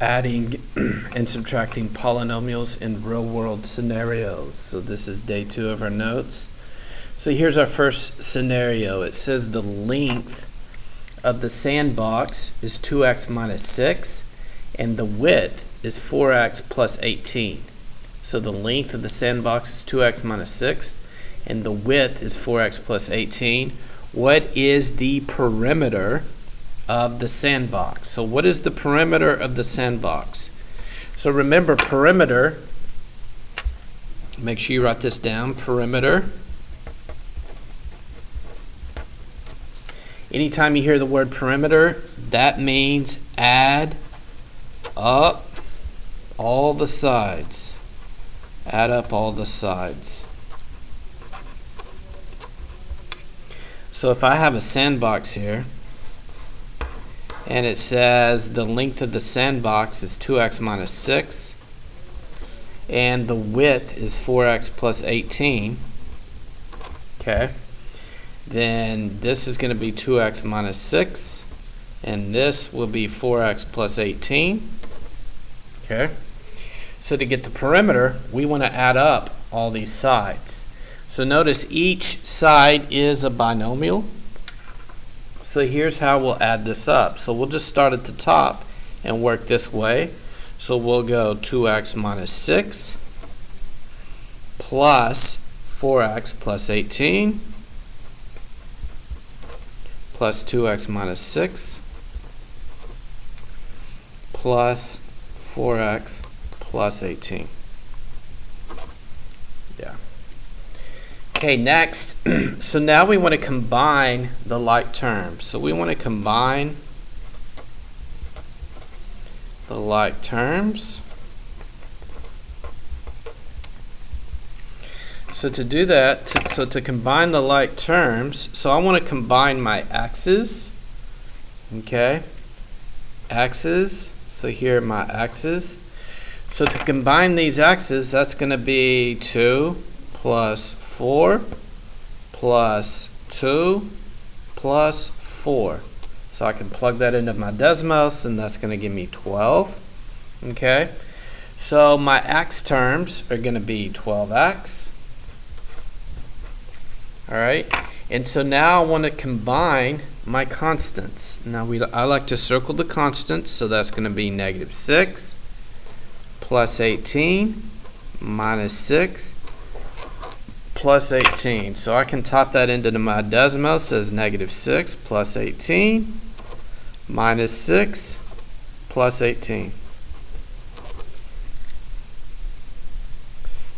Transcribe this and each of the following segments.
adding and subtracting polynomials in real world scenarios. So this is day 2 of our notes. So here's our first scenario. It says the length of the sandbox is 2x minus 6 and the width is 4x plus 18. So the length of the sandbox is 2x minus 6 and the width is 4x plus 18. What is the perimeter of the sandbox? So what is the perimeter of the sandbox? So remember, perimeter, make sure you write this down, perimeter. Anytime you hear the word perimeter, that means add up all the sides. Add up all the sides. So if I have a sandbox here, and it says the length of the sandbox is 2x minus 6, and the width is 4x plus 18, okay, then this is going to be 2x minus 6, and this will be 4x plus 18, okay. So to get the perimeter, we want to add up all these sides. So notice each side is a binomial. So here's how we'll add this up. So we'll just start at the top and work this way. So we'll go 2x minus 6 plus 4x plus 18 plus 2x minus 6 plus 4x plus 18. Yeah. Okay, next, so now we want to combine the like terms. So we want to combine the like terms. So to do that, to combine the like terms, so I want to combine my x's, okay, x's, so here are my x's. So to combine these x's, that's going to be 2 plus 4 plus 2 plus 4. So I can plug that into my Desmos, and that's going to give me 12. Okay, so my x terms are going to be 12x. Alright, and so now I want to combine my constants. Now I like to circle the constants, so that's going to be negative 6 plus 18 minus 6 plus 18. So I can type that into my Desmos as negative 6 plus 18 minus 6 plus 18.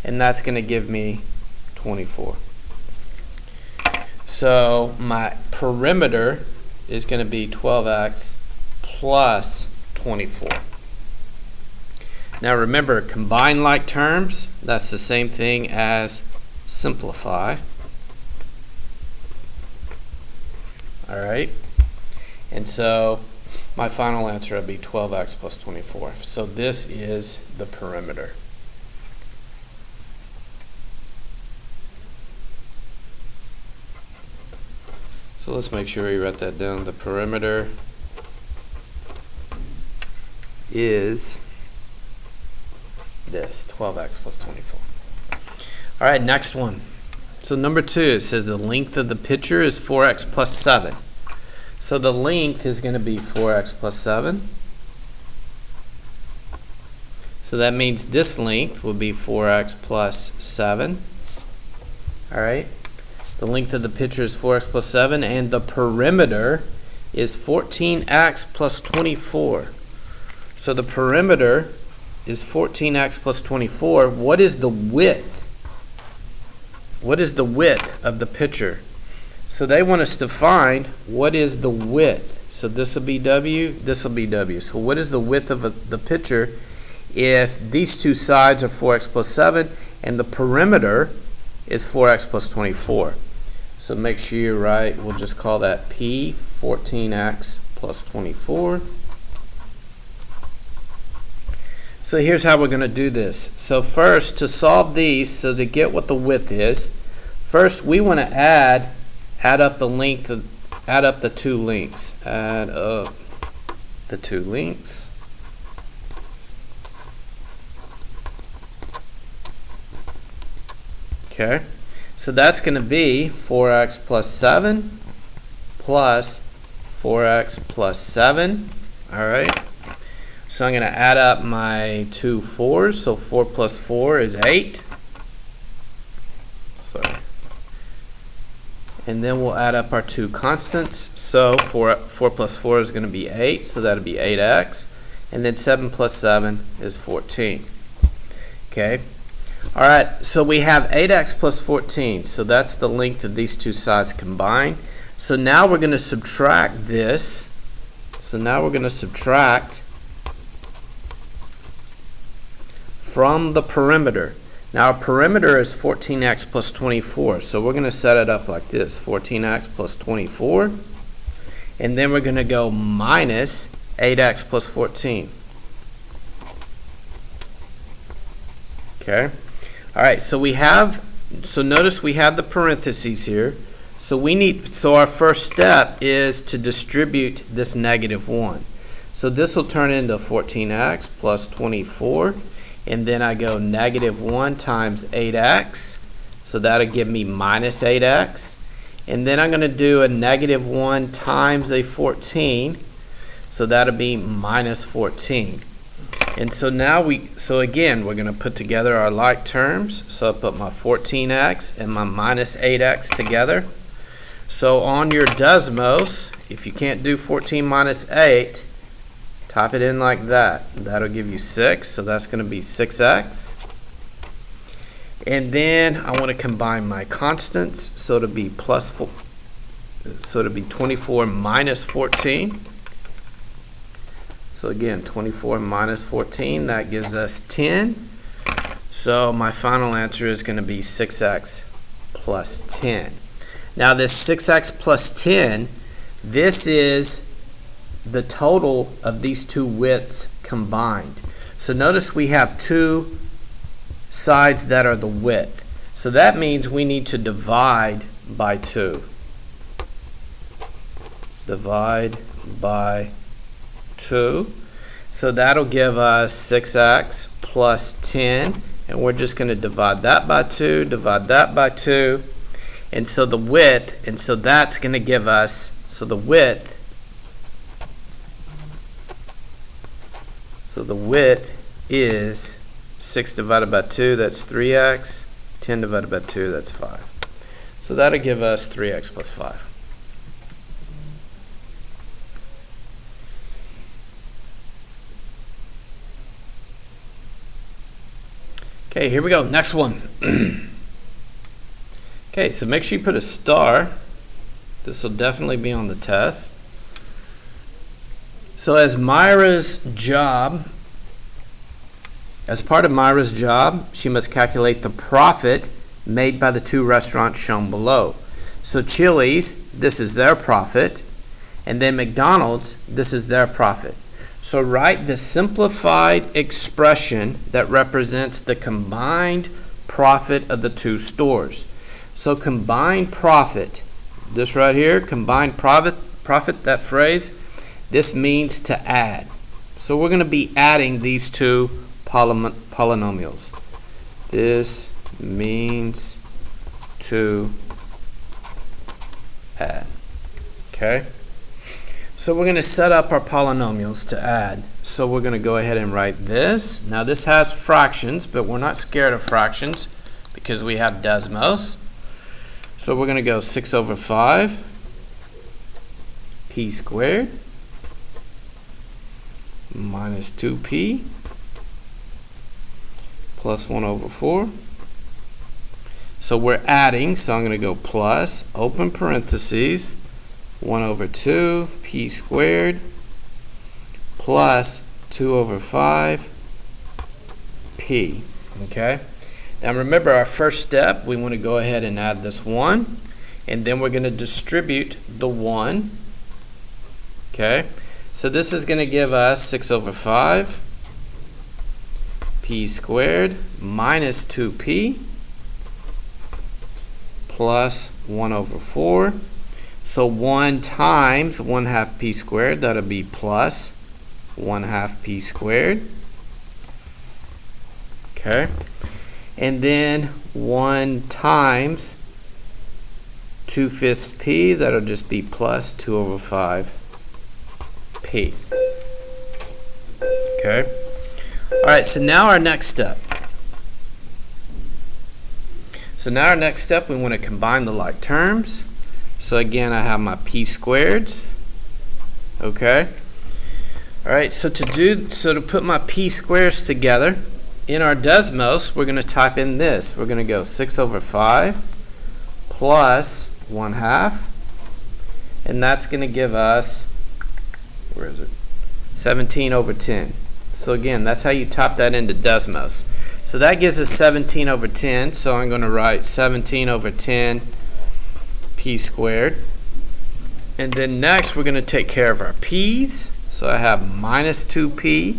And that's going to give me 24. So my perimeter is going to be 12x plus 24. Now remember, combine like terms, that's the same thing as simplify. Alright, and so my final answer will be 12x plus 24. So this is the perimeter. So let's make sure we write that down. The perimeter is this, 12x plus 24. Alright, next one. So number 2, it says the length of the picture is 4x plus 7. So the length is going to be 4x plus 7. So that means this length will be 4x plus 7. Alright, the length of the picture is 4x plus 7, and the perimeter is 14x plus 24. So the perimeter is 14x plus 24. What is the width? What is the width of the picture? So they want us to find what is the width. So this will be W, this will be W. So what is the width of the picture if these two sides are 4x plus 7 and the perimeter is 4x plus 24? So make sure you write, we'll just call that P, 14x plus 24. So here's how we're going to do this. So first, to solve these, so to get what the width is, first we want to add up the length of, add up the two lengths. Add up the two lengths. Okay, so that's going to be 4x plus 7 plus 4x plus 7. All right, so I'm going to add up my two 4's. So 4 plus 4 is 8. Sorry. And then we'll add up our two constants. So 4 plus 4 is going to be 8, so that'll be 8x. And then 7 plus 7 is 14. Okay. All right, so we have 8x plus 14. So that's the length of these two sides combined. So now we're going to subtract this. So now we're going to subtract from the perimeter. Now our perimeter is 14x plus 24. So we're going to set it up like this. 14x plus 24. And then we're going to go minus 8x plus 14. Okay. All right, so notice we have the parentheses here. So our first step is to distribute this negative 1. So this will turn into 14x plus 24, and then I go negative 1 times 8x, so that'll give me minus 8x. And then I'm going to do a negative 1 times a 14, so that'll be minus 14. And so now again, we're going to put together our like terms. So I put my 14x and my minus 8x together. So on your Desmos, if you can't do 14 minus 8, type it in like that. That'll give you 6, so that's going to be 6x. And then I want to combine my constants, so it'll be 24 minus 14. So again, 24 minus 14, that gives us 10. So my final answer is going to be 6x plus 10. Now this 6x plus 10, this is the total of these two widths combined. So notice we have two sides that are the width. So that means we need to divide by 2. Divide by 2. So that'll give us 6x plus 10, and we're just going to divide that by 2, divide that by 2, and so the width, and so that's going to give us, so the width is 6 divided by 2, that's 3x, 10 divided by 2, that's 5. So that'll give us 3x plus 5. Okay, here we go. Next one. Okay, so make sure you put a star. This will definitely be on the test. So as part of Myra's job, she must calculate the profit made by the two restaurants shown below. So Chili's, this is their profit, and then McDonald's, this is their profit. So write the simplified expression that represents the combined profit of the two stores. So combined profit, this right here, combined profit, that phrase, this means to add. So we're going to be adding these two polynomials. This means to add. Okay? So we're going to set up our polynomials to add. So we're going to go ahead and write this. Now this has fractions, but we're not scared of fractions because we have Desmos. So we're going to go 6 over 5 p squared minus 2p plus 1 over 4. So we're adding, so I'm going to go plus, open parentheses, 1 over 2 p squared plus 2 over 5 p. Okay? Now remember our first step, we want to go ahead and add this 1, and then we're going to distribute the 1. Okay? So this is going to give us 6 over 5 p squared minus 2p plus 1 over 4. So 1 times 1/2 p squared, that'll be plus 1/2 p squared. Okay. and then 1 times 2/5 p, that'll just be plus 2 over 5 p. Okay? Alright, so now our next step. So now our next step, we want to combine the like terms. So again, I have my p squareds. Okay? Alright, so to put my p squares together, in our Desmos, we're going to type in this. We're going to go 6 over 5 plus 1/2, and that's going to give us, where is it? 17 over 10. So again, that's how you type that into Desmos. So that gives us 17 over 10, so I'm going to write 17 over 10 p squared. And then next we're going to take care of our p's. So I have minus 2p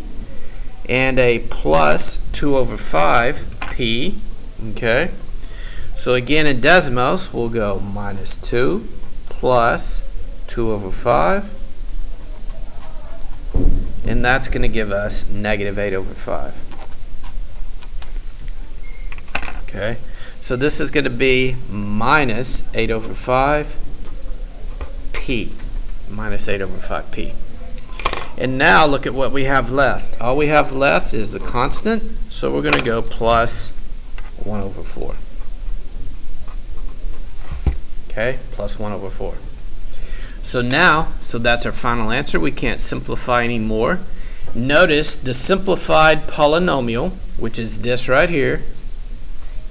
and a plus 2 over 5p. Okay. So again, in Desmos, we'll go minus 2 plus 2 over 5. And that's going to give us negative 8 over 5. Okay. So this is going to be minus 8 over 5p. Minus 8 over 5p. And now look at what we have left. All we have left is the constant, so we're going to go plus 1 over 4. Okay, plus 1 over 4. So now, so that's our final answer. We can't simplify anymore. Notice the simplified polynomial, which is this right here,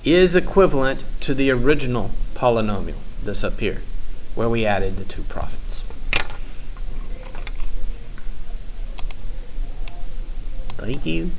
is equivalent to the original polynomial, this up here, where we added the 2 profits. Thank you.